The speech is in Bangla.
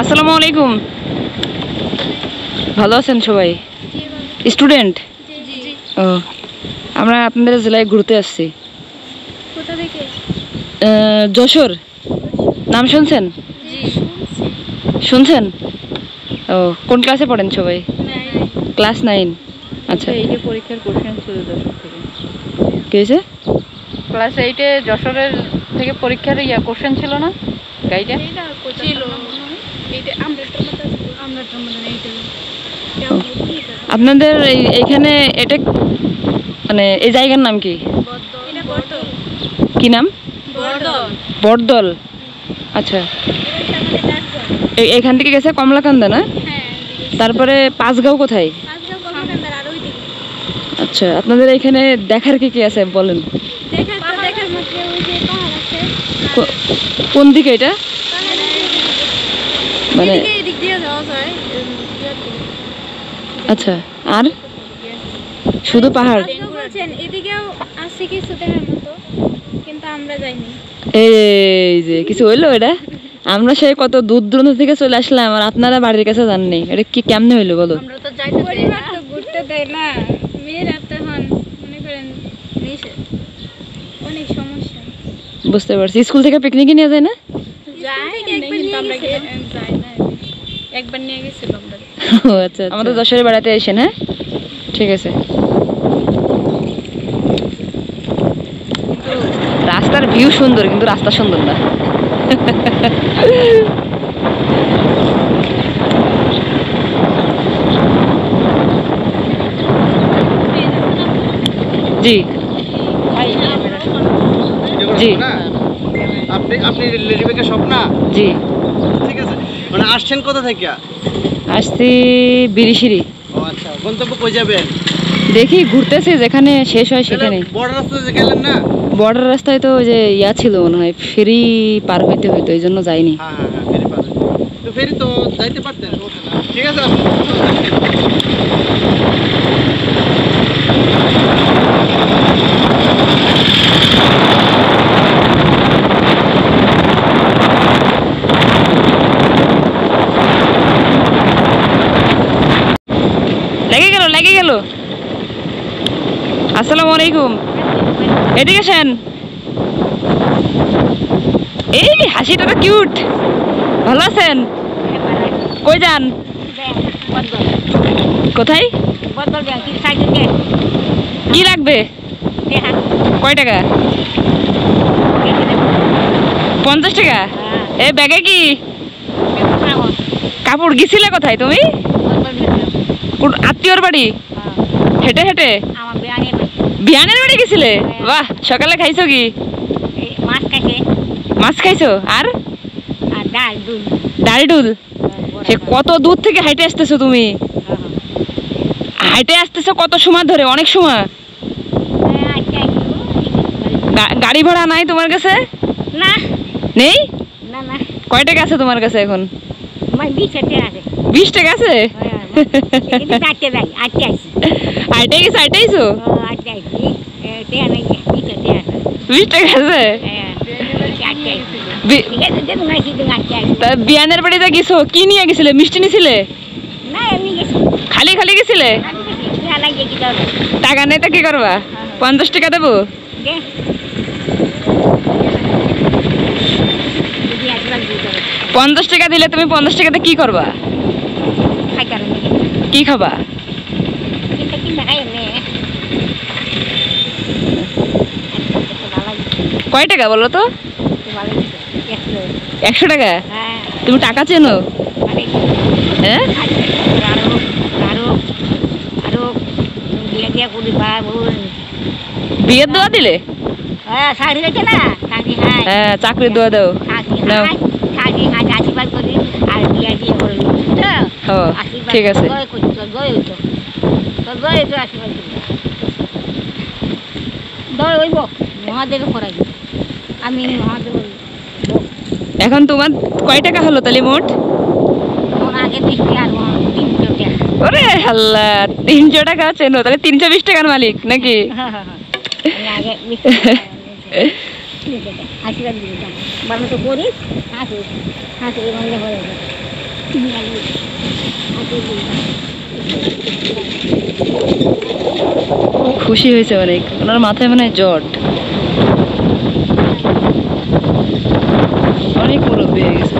আসসালামু আলাইকুম। ভালো আছেন সবাই? স্টুডেন্ট? ও, আমরা আপনাদের জেলায় ঘুরতে আসছি। কোথা থেকে? যশোর। নাম শুনছেন? শুনছেন? ও, কোন ক্লাসে পড়েন সবাই? ক্লাস 9। আচ্ছা, এইটে পরীক্ষার কোশ্চেন ছিল যশোর থেকে। কি হয়েছে? ক্লাস 8-এ যশোরের থেকে পরীক্ষার কোশ্চেন ছিল না গাইডে? ছিল এইটা আমরাটার মধ্যে এইটা আপনাদের এইখানে এটা মানে এই জায়গার নাম কি? বর্দল। কি নাম? বর্দল। বটদল। আচ্ছা, এখান থেকে গেছে কমলাকান্দা না? হ্যাঁ, তারপরে পাঁচগাঁও কোথায়? পাঁচগাঁও কমলাকান্দার আর ওইদিকে। আচ্ছা, আপনাদের এখানে দেখার কি কি আছে বলেন? দেখার মধ্যে ওই যে পাহাড় আছে। কোন দিকে এটা? মানে এদিক দিয়ে যাওয়া যায়। আচ্ছা, আর শুধু পাহাড়? বলছেন এদিকেও আছে কিছু দেখার মতো, কিন্তু আমরা যাইনি। এই যে কিছু হইলো এটা? আমরা সেই কত দূর দূরান্ত থেকে চলে আসলাম আর আপনারা বাড়ির কাছে যাননি, এটা কি কেমনে হইলো বলো? আমরা তো যাইতে পরিবার তো ঘুরতে দেয় না, মেয়েরা তো এখন মনে করেন অনেক সমস্যা। বুঝতে পারছি। স্কুল থেকে পিকনিকে নিয়ে যায় না? একবার নিয়ে গেছিলাম। ও আচ্ছা, আমাদের যশোরে বেড়াতে এসেন। হ্যাঁ, ঠিক আছে। রাস্তার ভিউ সুন্দর, কিন্তু রাস্তা সুন্দর না। জি জি আপনি রেডিমেকের স্বপ্না? জি, ঠিক আছে। মানে আসছেন কোথা থেকে? আসছি বিরিশিরি। ও আচ্ছা, গন্তব্য কই যাবেন? দেখি ঘুরতেছি, যেখানে শেষ হয় সেখানে। বড় রাস্তাতে গেলেন না? বর্ডার রাস্তায় তো ওই যে ইয়া ছিল মনে হয়, ফেরি পার হইতে হইতো, এই জন্য যাইনি। হ্যাঁ হ্যাঁ হ্যাঁ, ফেরি পার। তো ফেরি তো যাইতে পারতেন, ঠিক আছে। লেগে গেল। আসসালামু আলাইকুম। এদিকে আসেন। এই হাসিটা তো কিউট। ভালো আছেন? কই যান? কোথায়? কি লাগবে? কয় টাকা? 50 টাকা। এ ব্যাগে কি কাপড়? গেছিলে কোথায় তুমি? আত্মীয়র বাড়ি? হেঁটে হেঁটে? বিয়ানের বাড়ি গেছিলে? বাহ, সকালে খাইছো কি? মাছ খাইছো? আর ডাল ডুল? সে কত দূর থেকে হাইটে আসতেছো তুমি? হাইটে আসতেছো কত সময় ধরে? অনেক সময়। গাড়ি ভাড়া নাই তোমার কাছে? না নেই? না না, কয় টাকা আছে তোমার কাছে এখন? 20 20 টাকা টাকা আছে। আছে? হাইটে গেছে, হাইটে আইছো? 20 টাকা আছে? তা বিয়ানের বাড়িতে গেছো, কি নিয়ে গেছিলে? মিষ্টি নিছিলে? খালি খালি গেছিলে? টাকা নেই তো কি করবা? 50 টাকা দেবো? 50 টাকা দিলে তুমি 50 টাকাতে কি করবা? কি খাবা? কয় টাকা বলো তো? 100 টাকা? তুমি টাকা চেনো? হ্যাঁ, বিয়ের দোয়া দিলে? হ্যাঁ, চাকরির দোয়া দাও। নাও। ঠিক আছে। এখন তোমার কয় টাকা হলো তাহলে মোট? ওরে আল্লাহ, 300 টাকা চেনো তাহলে? 320 টাকার মালিক নাকি? খুশি হয়েছে অনেক, ওনার মাথায় মনে হয় জট, অনেক মুরব্বী হয়ে গেছে।